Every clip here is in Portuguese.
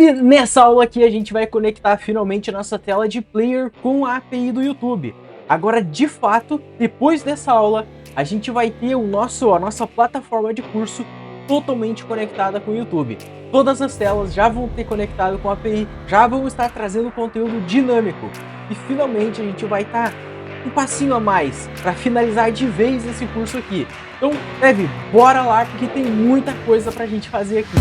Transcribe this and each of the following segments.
Dev, nessa aula aqui a gente vai conectar finalmente a nossa tela de player com a API do YouTube. Agora, de fato, depois dessa aula, a gente vai ter a nossa plataforma de curso totalmente conectada com o YouTube. Todas as telas já vão ter conectado com a API, já vão estar trazendo conteúdo dinâmico. E finalmente a gente vai estar um passinho a mais para finalizar de vez esse curso aqui. Então, Dev, bora lá porque tem muita coisa para a gente fazer aqui.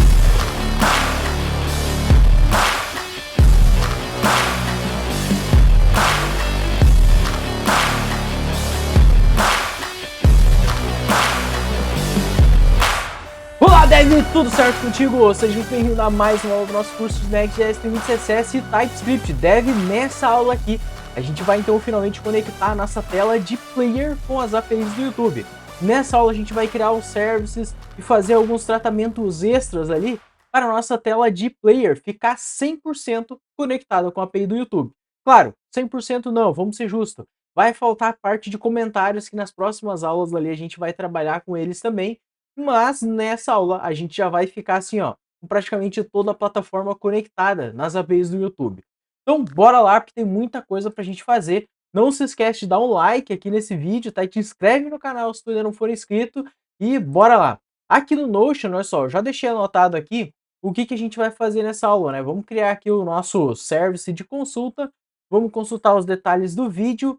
Olá, Dev, tudo certo contigo? Seja muito bem-vindo a mais uma aula do nosso curso de Next.js, CSS e TypeScript. Dev, nessa aula aqui, a gente vai então finalmente conectar a nossa tela de player com as APIs do YouTube. Nessa aula a gente vai criar os services e fazer alguns tratamentos extras ali para a nossa tela de player ficar 100% conectada com a API do YouTube. Claro, 100% não, vamos ser justos. Vai faltar a parte de comentários que nas próximas aulas ali a gente vai trabalhar com eles também. Mas nessa aula a gente já vai ficar assim, ó, com praticamente toda a plataforma conectada nas APIs do YouTube. Então bora lá, porque tem muita coisa pra gente fazer. Não se esquece de dar um like aqui nesse vídeo, tá? E te inscreve no canal se tu ainda não for inscrito e bora lá. Aqui no Notion, olha só, eu já deixei anotado aqui o que a gente vai fazer nessa aula, né? Vamos criar aqui o nosso service de consulta, vamos consultar os detalhes do vídeo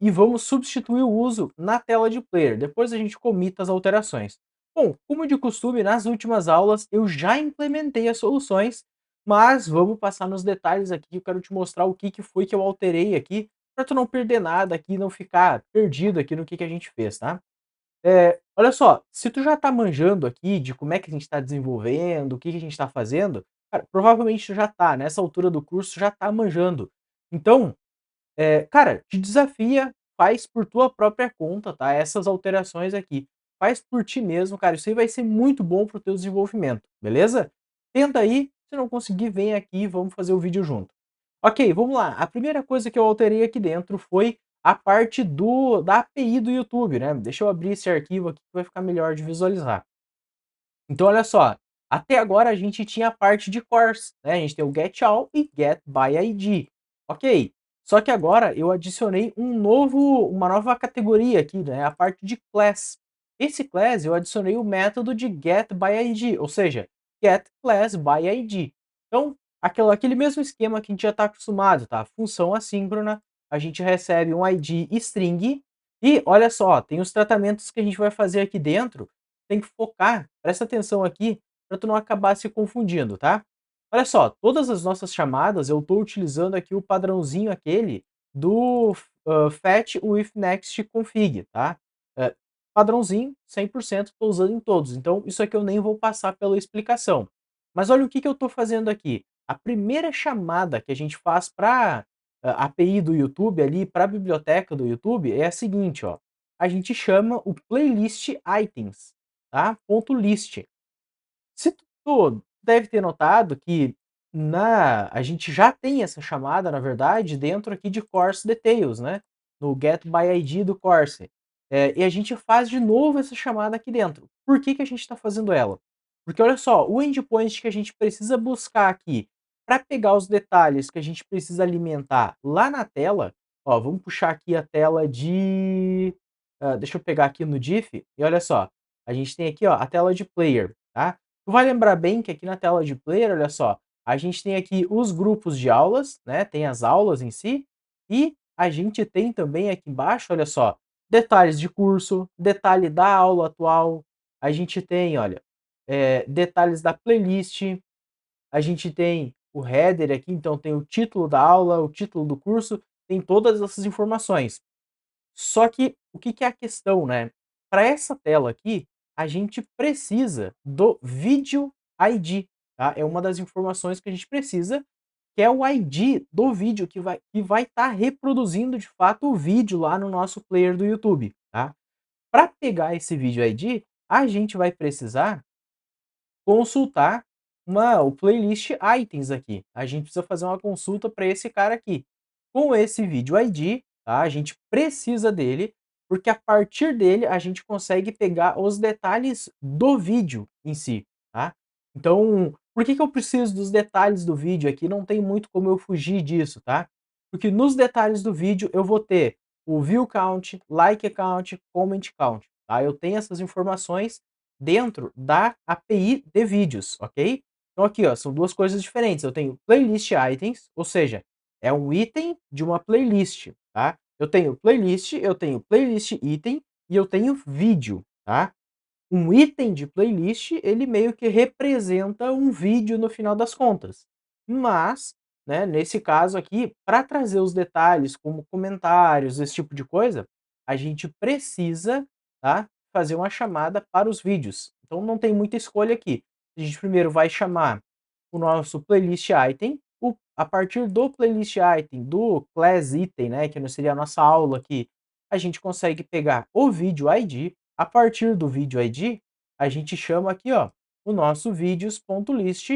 e vamos substituir o uso na tela de player. Depois a gente comita as alterações. Bom, como de costume, nas últimas aulas eu já implementei as soluções, mas vamos passar nos detalhes aqui. Eu quero te mostrar o que foi que eu alterei aqui, para tu não perder nada aqui, não ficar perdido aqui no que a gente fez, tá? Olha só, se tu já tá manjando aqui de como é que a gente está desenvolvendo, o que a gente está fazendo, cara, provavelmente tu já tá, nessa altura do curso, já tá manjando. Então, cara, te desafia, faz por tua própria conta, tá? Essas alterações aqui. Faz por ti mesmo, cara. Isso aí vai ser muito bom pro teu desenvolvimento, beleza? Tenta aí, se não conseguir, vem aqui e vamos fazer o vídeo junto. Ok, vamos lá. A primeira coisa que eu alterei aqui dentro foi a parte da API do YouTube, né? Deixa eu abrir esse arquivo aqui que vai ficar melhor de visualizar. Então, olha só. Até agora a gente tinha a parte de course, né? A gente tem o getAll e getById. Ok. Só que agora eu adicionei uma nova categoria aqui, né? A parte de class. Esse class eu adicionei o método de getById, ou seja, getClassById. Então, aquele mesmo esquema que a gente já está acostumado, tá? Função assíncrona, a gente recebe um ID string e olha só, tem os tratamentos que a gente vai fazer aqui dentro. Tem que focar, presta atenção aqui, para tu não acabar se confundindo, tá? Olha só, todas as nossas chamadas eu estou utilizando aqui o padrãozinho aquele do fetch with next config, tá? Padrãozinho, 100%, estou usando em todos. Então, isso aqui eu nem vou passar pela explicação. Mas olha o que eu estou fazendo aqui. A primeira chamada que a gente faz para a API do YouTube ali, para a biblioteca do YouTube, é a seguinte, ó. A gente chama o playlist items, tá? Ponto .list. Se tu deve ter notado que a gente já tem essa chamada, na verdade, dentro aqui de course details, né? No getById do course. E a gente faz de novo essa chamada aqui dentro. Por que a gente está fazendo ela? Porque olha só, o endpoint que a gente precisa buscar aqui para pegar os detalhes que a gente precisa alimentar lá na tela, ó, vamos puxar aqui a tela de... deixa eu pegar aqui no diff, e olha só, a gente tem aqui ó, a tela de player, tá? Tu vai lembrar bem que aqui na tela de player, olha só, a gente tem aqui os grupos de aulas, né? Tem as aulas em si, e a gente tem também aqui embaixo, olha só, detalhes de curso, detalhe da aula atual, a gente tem, olha, detalhes da playlist, a gente tem o header aqui, então tem o título da aula, o título do curso, tem todas essas informações. Só que o que é a questão, né? Para essa tela aqui, a gente precisa do vídeo ID, tá? É uma das informações que a gente precisa, que é o ID do vídeo que vai estar reproduzindo de fato o vídeo lá no nosso player do YouTube, tá? Para pegar esse vídeo ID, a gente vai precisar consultar o playlist items aqui. A gente precisa fazer uma consulta para esse cara aqui. Com esse vídeo ID, tá? A gente precisa dele, porque a partir dele a gente consegue pegar os detalhes do vídeo em si, tá? Então, Por que que eu preciso dos detalhes do vídeo aqui? Não tem muito como eu fugir disso, tá? Porque nos detalhes do vídeo eu vou ter o view count, like count, comment count, tá? Eu tenho essas informações dentro da API de vídeos, ok? Então aqui, ó, são duas coisas diferentes. Eu tenho playlist items, ou seja, é um item de uma playlist, tá? Eu tenho playlist item e eu tenho vídeo, tá? Um item de playlist, ele meio que representa um vídeo no final das contas. Mas, né, nesse caso aqui, para trazer os detalhes como comentários, esse tipo de coisa, a gente precisa, tá, fazer uma chamada para os vídeos. Então não tem muita escolha aqui. A gente primeiro vai chamar o nosso playlist item, a partir do playlist item, do class item, né, que não seria a nossa aula aqui, a gente consegue pegar o vídeo ID. A partir do vídeo ID, a gente chama aqui, ó, o nosso vídeos.list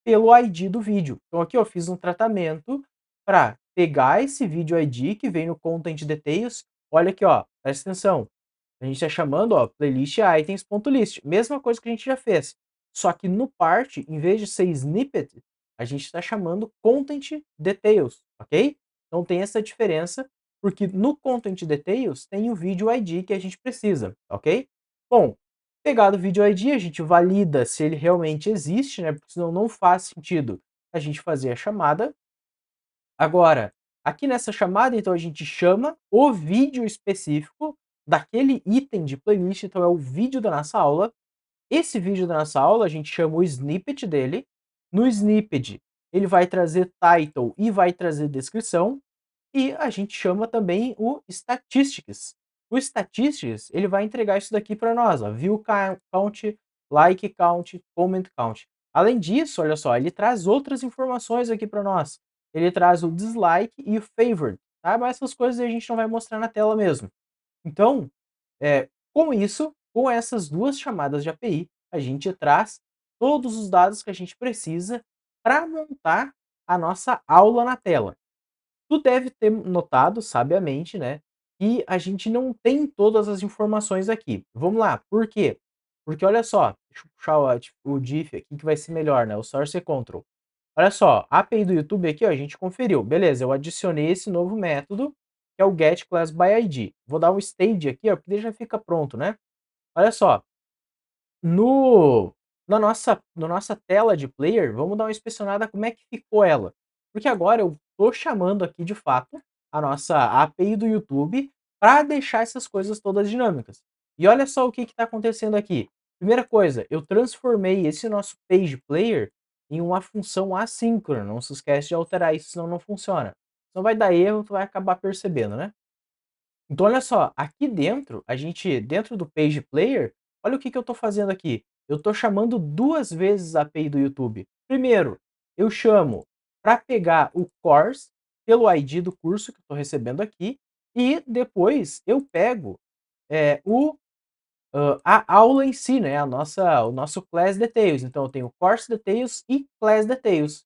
pelo ID do vídeo. Então aqui eu fiz um tratamento para pegar esse vídeo ID que vem no Content Details. Olha aqui, ó, presta atenção. A gente está chamando, ó, playlist items.list. Mesma coisa que a gente já fez. Só que no part, em vez de ser snippet, a gente está chamando content details, ok? Então tem essa diferença, porque no content details tem o vídeo ID que a gente precisa, ok? Bom, pegado o vídeo ID, a gente valida se ele realmente existe, né? Porque senão não faz sentido a gente fazer a chamada. Agora, aqui nessa chamada, então a gente chama o vídeo específico daquele item de playlist, então é o vídeo da nossa aula. Esse vídeo da nossa aula, a gente chama o snippet dele. No snippet, ele vai trazer title e vai trazer descrição. E a gente chama também o statistics. O statistics, ele vai entregar isso daqui para nós, ó, view count, like count, comment count. Além disso, olha só, ele traz outras informações aqui para nós. Ele traz o dislike e o favorite, tá? Mas essas coisas a gente não vai mostrar na tela mesmo. Então, com isso, com essas duas chamadas de API, a gente traz todos os dados que a gente precisa para montar a nossa aula na tela. Tu deve ter notado, sabiamente, né, que a gente não tem todas as informações aqui. Vamos lá, por quê? Porque olha só, deixa eu puxar o diff aqui que vai ser melhor, né, o source control. Olha só, a API do YouTube aqui, ó, a gente conferiu. Beleza, eu adicionei esse novo método, que é o getClassById. Vou dar um stage aqui, ó, porque ele já fica pronto, né? Olha só, no, na nossa tela de player, vamos dar uma inspecionada como é que ficou ela. Porque agora eu estou chamando aqui de fato a nossa API do YouTube para deixar essas coisas todas dinâmicas. E olha só o que está acontecendo aqui. Primeira coisa, eu transformei esse nosso page player em uma função assíncrona. Não se esquece de alterar isso, senão não funciona. Senão vai dar erro, tu vai acabar percebendo, né? Então olha só, aqui dentro, dentro do Page Player, olha o que que eu estou fazendo aqui. Eu estou chamando duas vezes a API do YouTube. Primeiro, eu chamo para pegar o course pelo ID do curso que eu estou recebendo aqui, e depois eu pego a aula em si, né? O nosso class details. Então eu tenho course details e class details.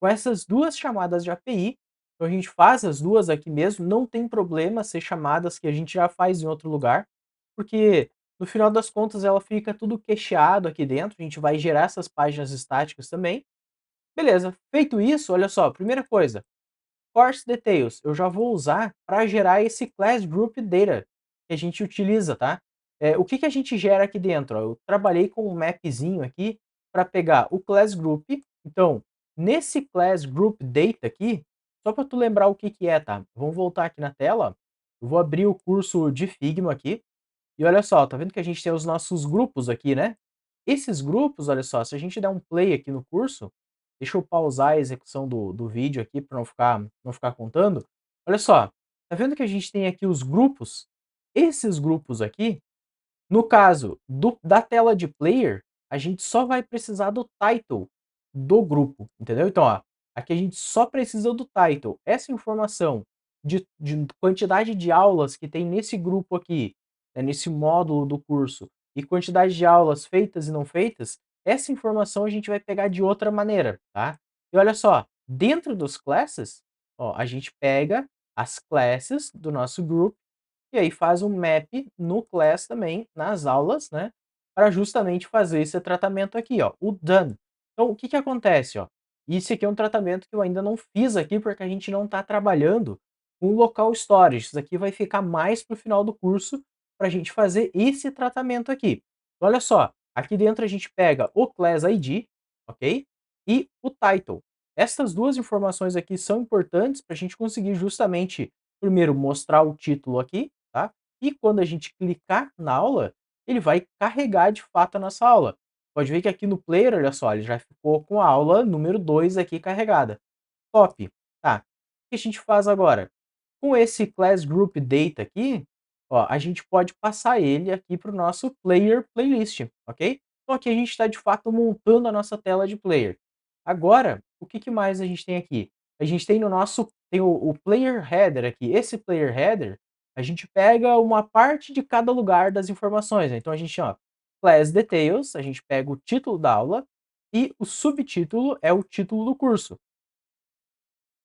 Com essas duas chamadas de API, então a gente faz as duas aqui mesmo, não tem problema ser chamadas que a gente já faz em outro lugar, porque no final das contas ela fica tudo cacheado aqui dentro, a gente vai gerar essas páginas estáticas também. Beleza, feito isso, olha só, primeira coisa, Course Details, eu já vou usar para gerar esse Class Group Data que a gente utiliza, tá? O que que a gente gera aqui dentro? Ó, eu trabalhei com um mapzinho aqui para pegar o Class Group. Então, nesse Class Group Data aqui, só para tu lembrar o que que é, tá? Vamos voltar aqui na tela. Eu vou abrir o curso de Figma aqui. E olha só, tá vendo que a gente tem os nossos grupos aqui, né? Esses grupos, olha só, se a gente der um play aqui no curso, deixa eu pausar a execução do vídeo aqui para não ficar contando. Olha só, tá vendo que a gente tem aqui os grupos? Esses grupos aqui, no caso da tela de player, a gente só vai precisar do title do grupo, entendeu? Então, ó, aqui a gente só precisa do title. Essa informação de quantidade de aulas que tem nesse grupo aqui, né, nesse módulo do curso, e quantidade de aulas feitas e não feitas, essa informação a gente vai pegar de outra maneira, tá? E olha só, dentro dos classes, ó, a gente pega as classes do nosso grupo e aí faz um map no class também, nas aulas, né, para justamente fazer esse tratamento aqui, ó, o done. Então, o que que acontece, ó? Isso aqui é um tratamento que eu ainda não fiz aqui, porque a gente não está trabalhando com local storage. Isso aqui vai ficar mais para o final do curso para a gente fazer esse tratamento aqui. Então, olha só, aqui dentro a gente pega o Class ID, ok? E o Title. Essas duas informações aqui são importantes para a gente conseguir justamente, primeiro, mostrar o título aqui, tá? E quando a gente clicar na aula, ele vai carregar de fato a nossa aula. Pode ver que aqui no player, olha só, ele já ficou com a aula número 2 aqui carregada. Top. Tá. O que a gente faz agora? Com esse Class Group Data aqui, ó, a gente pode passar ele aqui para o nosso Player Playlist, ok? Então aqui a gente está de fato montando a nossa tela de player. Agora, o que, que mais a gente tem aqui? A gente tem no nosso, tem o Player Header aqui. Esse Player Header, a gente pega uma parte de cada lugar das informações, né? Então a gente, ó, Class Details, a gente pega o título da aula e o subtítulo é o título do curso.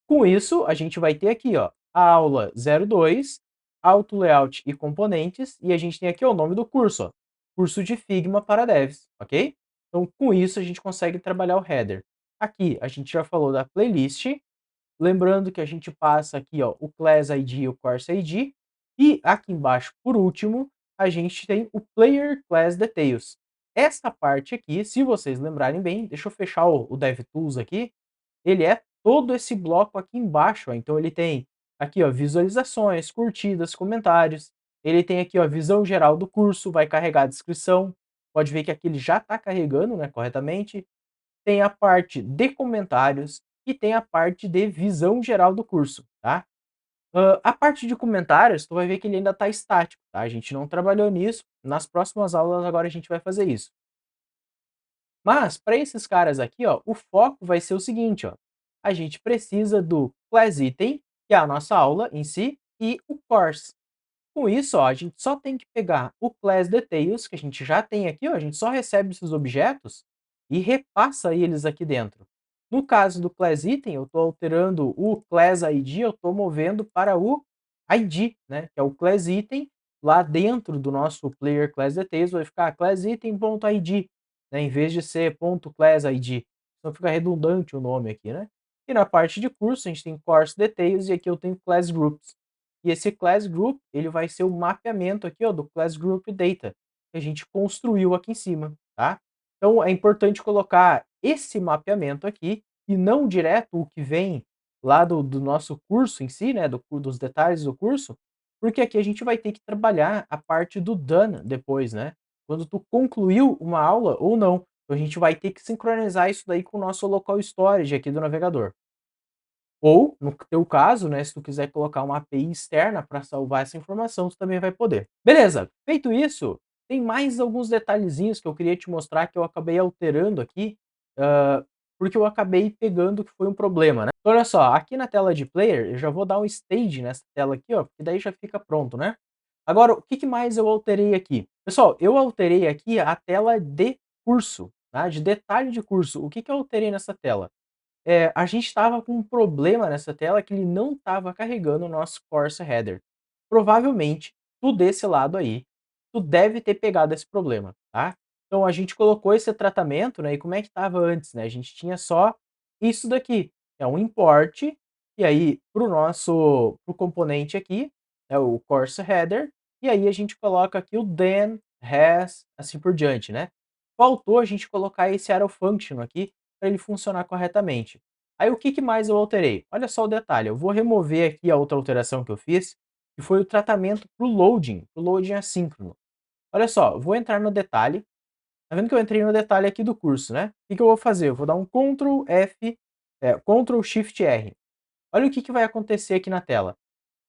Com isso, a gente vai ter aqui, ó, a aula 02, Auto Layout e Componentes, e a gente tem aqui ó, o nome do curso, ó, curso de Figma para devs, ok? Então, com isso, a gente consegue trabalhar o header. Aqui, a gente já falou da playlist, lembrando que a gente passa aqui ó, o Class ID e o Course ID, e aqui embaixo, por último, a gente tem o Player Class Details. Essa parte aqui, se vocês lembrarem bem, deixa eu fechar o DevTools aqui, ele é todo esse bloco aqui embaixo, ó. Então ele tem aqui, ó, visualizações, curtidas, comentários. Ele tem aqui, ó, visão geral do curso, vai carregar a descrição. Pode ver que aqui ele já está carregando, né, corretamente. Tem a parte de comentários e tem a parte de visão geral do curso, tá? A parte de comentários, tu vai ver que ele ainda está estático, tá? A gente não trabalhou nisso. Nas próximas aulas agora a gente vai fazer isso. Mas para esses caras aqui, ó, o foco vai ser o seguinte, ó. A gente precisa do class item, que é a nossa aula em si, e o course. Com isso, ó, a gente só tem que pegar o class details, que a gente já tem aqui, ó, a gente só recebe esses objetos e repassa eles aqui dentro. No caso do class item, eu estou alterando o class ID, eu estou movendo para o ID, né, que é o class item, lá dentro do nosso player class details vai ficar class item.id, né, em vez de ser .class_id. Então fica redundante o nome aqui, né? E na parte de curso, a gente tem course details e aqui eu tenho class groups. E esse class group, ele vai ser o mapeamento aqui, ó, do class group data, que a gente construiu aqui em cima, tá? Então é importante colocar esse mapeamento aqui e não direto o que vem lá do nosso curso em si, né, dos detalhes do curso, porque aqui a gente vai ter que trabalhar a parte do done depois, né? Quando tu concluiu uma aula ou não. Então a gente vai ter que sincronizar isso daí com o nosso local storage aqui do navegador. Ou, no teu caso, né, se tu quiser colocar uma API externa para salvar essa informação, tu também vai poder. Beleza, feito isso, tem mais alguns detalhezinhos que eu queria te mostrar que eu acabei alterando aqui, porque eu acabei pegando que foi um problema, né. Então olha só, aqui na tela de player, eu já vou dar um stage nessa tela aqui, ó, porque daí já fica pronto, né. Agora, o que que mais eu alterei aqui? Pessoal, eu alterei aqui a tela de curso, tá, de detalhe de curso. O que que eu alterei nessa tela? A gente estava com um problema nessa tela que ele não estava carregando o nosso course header. Provavelmente, tu desse lado aí, tu deve ter pegado esse problema, tá? Então a gente colocou esse tratamento, né? E como é que estava antes, né? A gente tinha só isso daqui, é um import, e aí pro componente aqui, é o course header, e aí a gente coloca aqui o then, has, assim por diante, né? Faltou a gente colocar esse arrow function aqui, para ele funcionar corretamente. Aí o que que mais eu alterei? Olha só o detalhe, eu vou remover aqui a outra alteração que eu fiz, que foi o tratamento para o loading assíncrono. Olha só, eu vou entrar no detalhe, tá vendo que eu entrei no detalhe aqui do curso, né? O que que eu vou fazer? Eu vou dar um Ctrl F, Ctrl Shift R. Olha o que que vai acontecer aqui na tela.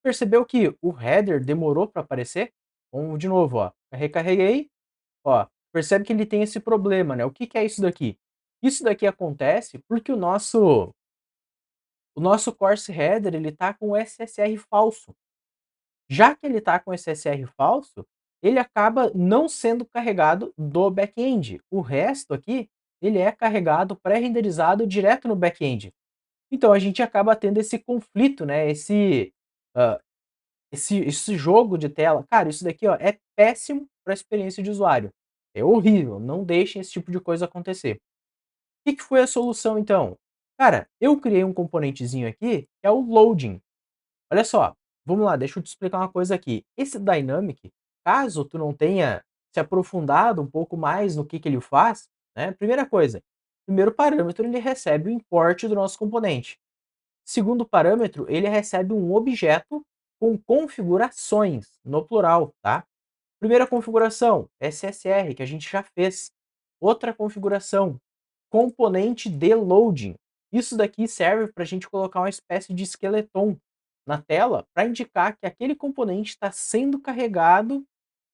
Percebeu que o header demorou para aparecer? Vamos de novo, ó. Recarreguei, ó, percebe que ele tem esse problema, né? O que que é isso daqui? Isso daqui acontece porque o nosso course header ele tá com o SSR falso. Já que ele tá com SSR falso, ele acaba não sendo carregado do back-end. O resto aqui, ele é carregado pré-renderizado direto no back-end. Então a gente acaba tendo esse conflito, né? Hã, esse jogo de tela. Cara, isso daqui, ó, é péssimo para a experiência de usuário. É horrível, não deixem esse tipo de coisa acontecer. Que foi a solução então? Cara, eu criei um componentezinho aqui, que é o loading. Olha só, vamos lá, deixa eu te explicar uma coisa aqui. Esse dynamic, caso tu não tenha se aprofundado um pouco mais no que ele faz, né? Primeira coisa, primeiro parâmetro ele recebe o import do nosso componente. Segundo parâmetro, ele recebe um objeto com configurações, no plural, tá? Primeira configuração, SSR, que a gente já fez. Outra configuração, componente de loading. Isso daqui serve para a gente colocar uma espécie de esqueleton na tela para indicar que aquele componente está sendo carregado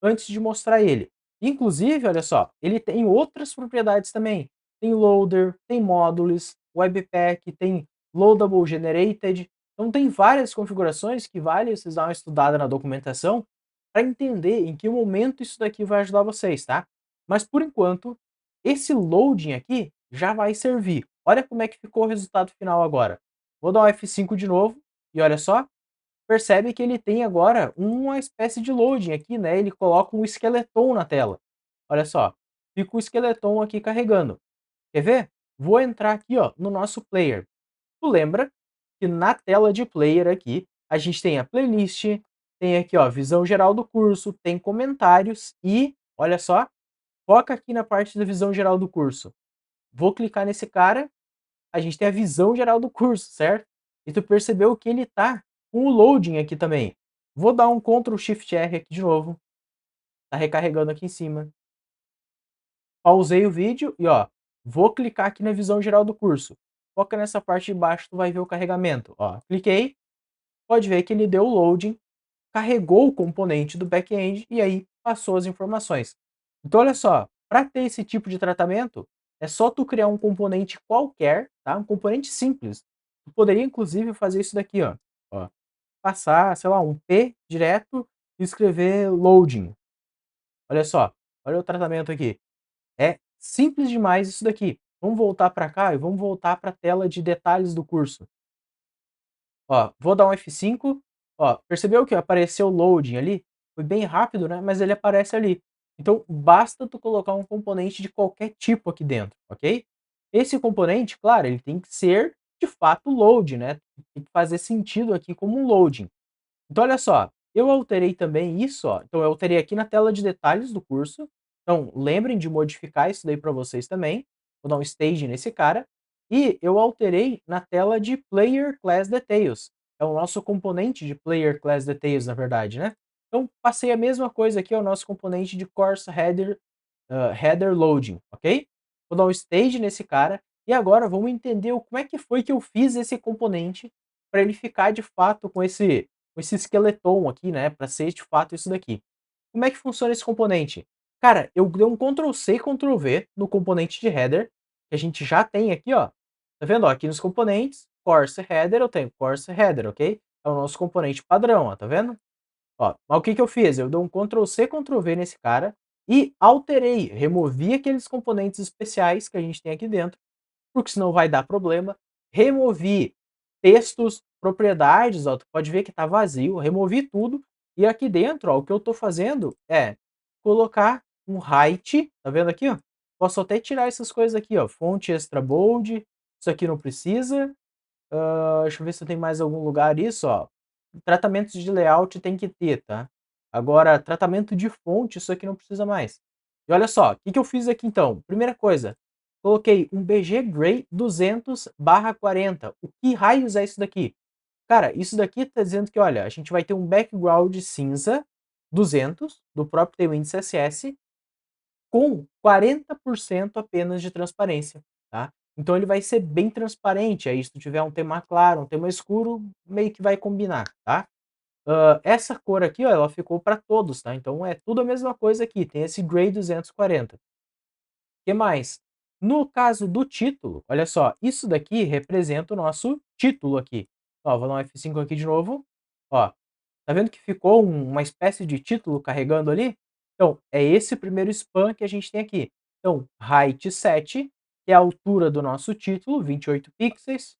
antes de mostrar ele. Inclusive, olha só, ele tem outras propriedades também. Tem loader, tem módulos, webpack, tem loadable generated. Então tem várias configurações que vale vocês dar uma estudada na documentação para entender em que momento isso daqui vai ajudar vocês, tá? Mas por enquanto, esse loading aqui já vai servir. Olha como é que ficou o resultado final agora. Vou dar um F5 de novo e olha só, percebe que ele tem agora uma espécie de loading aqui, né? Ele coloca um esqueleton na tela. Olha só, fica o esqueleton aqui carregando. Quer ver? Vou entrar aqui, ó, no nosso player. Tu lembra que na tela de player aqui, a gente tem a playlist, tem aqui, ó, visão geral do curso, tem comentários e, olha só, foca aqui na parte da visão geral do curso. Vou clicar nesse cara, a gente tem a visão geral do curso, certo? E tu percebeu que ele tá com o loading aqui também. Vou dar um Ctrl Shift R aqui de novo. Tá recarregando aqui em cima. Pausei o vídeo e ó, vou clicar aqui na visão geral do curso. Foca nessa parte de baixo, tu vai ver o carregamento. Ó, cliquei, pode ver que ele deu o loading, carregou o componente do back-end e aí passou as informações. Então olha só, para ter esse tipo de tratamento, é só tu criar um componente qualquer, tá? Um componente simples. Tu poderia inclusive fazer isso daqui, ó. Passar, sei lá, um P direto e escrever loading. Olha só, olha o tratamento aqui. É simples demais isso daqui. Vamos voltar para cá e vamos voltar para a tela de detalhes do curso. Ó, vou dar um F5. Ó, percebeu que apareceu o loading ali? Foi bem rápido, né? Mas ele aparece ali. Então, basta tu colocar um componente de qualquer tipo aqui dentro, ok? Esse componente, claro, ele tem que ser de fato load, né? Tem que fazer sentido aqui como um loading. Então, olha só, eu alterei também isso, ó. Então, eu alterei aqui na tela de detalhes do curso. Então, lembrem de modificar isso daí para vocês também. Vou dar um stage nesse cara. E eu alterei na tela de Player Class Details. É o nosso componente de Player Class Details, na verdade, né? Então, passei a mesma coisa aqui ao nosso componente de Course Header, Header Loading, ok? Vou dar um stage nesse cara. E agora vamos entender como é que foi que eu fiz esse componente para ele ficar de fato com esse esqueleton aqui, né, para ser de fato isso daqui. Como é que funciona esse componente? Cara, eu dei um Ctrl C e Ctrl V no componente de header, que a gente já tem aqui, ó. Tá vendo? Ó, aqui nos componentes, course header, eu tenho course header, ok? É o nosso componente padrão, ó, tá vendo? Ó, mas o que que eu fiz? Eu dei um Ctrl C, Ctrl V nesse cara e alterei, removi aqueles componentes especiais que a gente tem aqui dentro, porque senão vai dar problema. Removi textos, propriedades, ó, tu pode ver que tá vazio, removi tudo. E aqui dentro, ó, o que eu tô fazendo é colocar um height, tá vendo aqui, ó? Posso até tirar essas coisas aqui, ó, fonte extra bold, isso aqui não precisa. Deixa eu ver se tem mais algum lugar isso, ó. Tratamentos de layout tem que ter, tá? Agora, tratamento de fonte, isso aqui não precisa mais. E olha só, o que que eu fiz aqui então? Primeira coisa, coloquei um BG Gray 200/40. O que raios é isso daqui? Cara, isso daqui tá dizendo que, olha, a gente vai ter um background cinza 200 do próprio Tailwind CSS com 40% apenas de transparência, tá? Então ele vai ser bem transparente, aí se tu tiver um tema claro, um tema escuro, meio que vai combinar, tá? Essa cor aqui, ó, ela ficou para todos, tá? Então é tudo a mesma coisa aqui, tem esse Gray 240. Que mais? No caso do título, olha só, isso daqui representa o nosso título aqui. Ó, vou dar um F5 aqui de novo. Ó, tá vendo que ficou uma espécie de título carregando ali? Então, é esse primeiro span que a gente tem aqui. Então, height 7, que é a altura do nosso título, 28 pixels.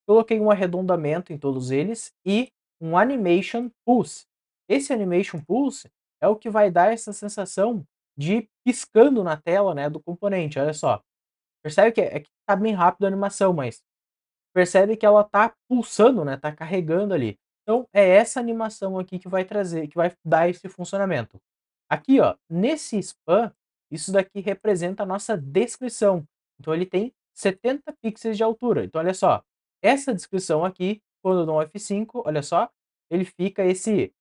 Coloquei um arredondamento em todos eles e um animation pulse. Esse animation pulse é o que vai dar essa sensação de piscando na tela, né, do componente. Olha só, Percebe que tá bem rápido a animação, mas percebe que ela tá pulsando, né, tá carregando ali. Então é essa animação aqui que vai trazer, que vai dar esse funcionamento. Aqui, ó, nesse span, isso daqui representa a nossa descrição. Então ele tem 70 pixels de altura. Então olha só, essa descrição aqui, quando eu dou um F5, olha só, ele fica esse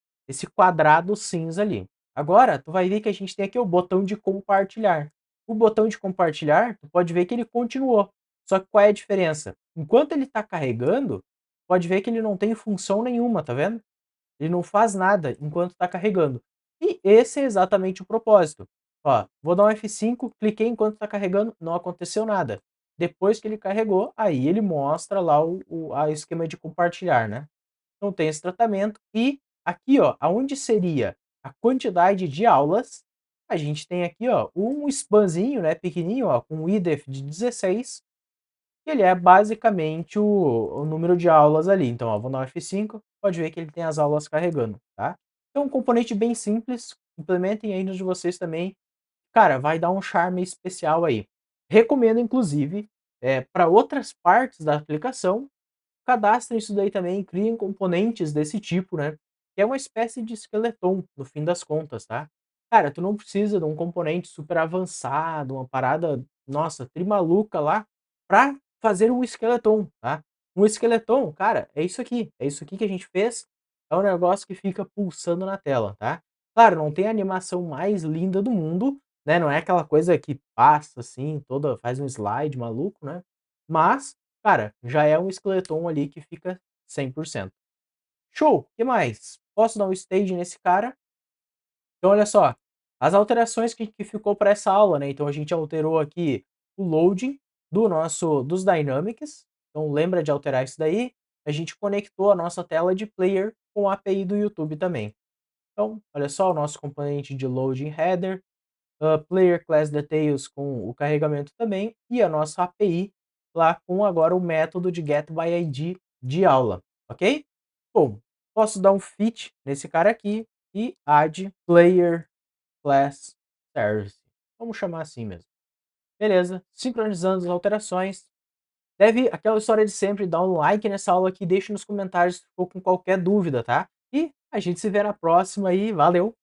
quadrado cinza ali. Agora, tu vai ver que a gente tem aqui o botão de compartilhar. O botão de compartilhar, tu pode ver que ele continuou. Só que qual é a diferença? Enquanto ele está carregando, pode ver que ele não tem função nenhuma, tá vendo? Ele não faz nada enquanto está carregando. E esse é exatamente o propósito. Ó, vou dar um F5, cliquei enquanto está carregando, não aconteceu nada. Depois que ele carregou, aí ele mostra lá o esquema de compartilhar, né? Então tem esse tratamento. E aqui, ó, aonde seria a quantidade de aulas, a gente tem aqui, ó, um spanzinho, né, pequenininho, ó, com IDEF de 16, que ele é basicamente o número de aulas ali. Então, ó, vou dar um F5, pode ver que ele tem as aulas carregando, tá? Então, um componente bem simples, implementem aí nos de vocês também. Cara, vai dar um charme especial aí. Recomendo, inclusive, para outras partes da aplicação, cadastrem isso daí também, criem componentes desse tipo, né? Que é uma espécie de esqueleton, no fim das contas, tá? Cara, tu não precisa de um componente super avançado, uma parada, nossa, trimaluca lá, pra fazer um esqueleton, tá? Um esqueleton, cara, é isso aqui que a gente fez, é um negócio que fica pulsando na tela, tá? Claro, não tem a animação mais linda do mundo, né? Não é aquela coisa que passa assim, toda, faz um slide maluco, né? Mas cara, já é um esqueleton ali que fica 100%. Show! O que mais? Posso dar um stage nesse cara? Então olha só, as alterações que ficou para essa aula, né, então a gente alterou aqui o loading dos dynamics, então lembra de alterar isso daí, a gente conectou a nossa tela de player com a API do YouTube também. Então, olha só o nosso componente de loading header, player class details com o carregamento também, e a nossa API lá com agora o método de getById de aula, ok? Bom, posso dar um fit nesse cara aqui e add player class service. Vamos chamar assim mesmo. Beleza, sincronizando as alterações. Deve, aquela história de sempre, dar um like nessa aula aqui, deixe nos comentários se ficou com qualquer dúvida, tá? E a gente se vê na próxima e valeu!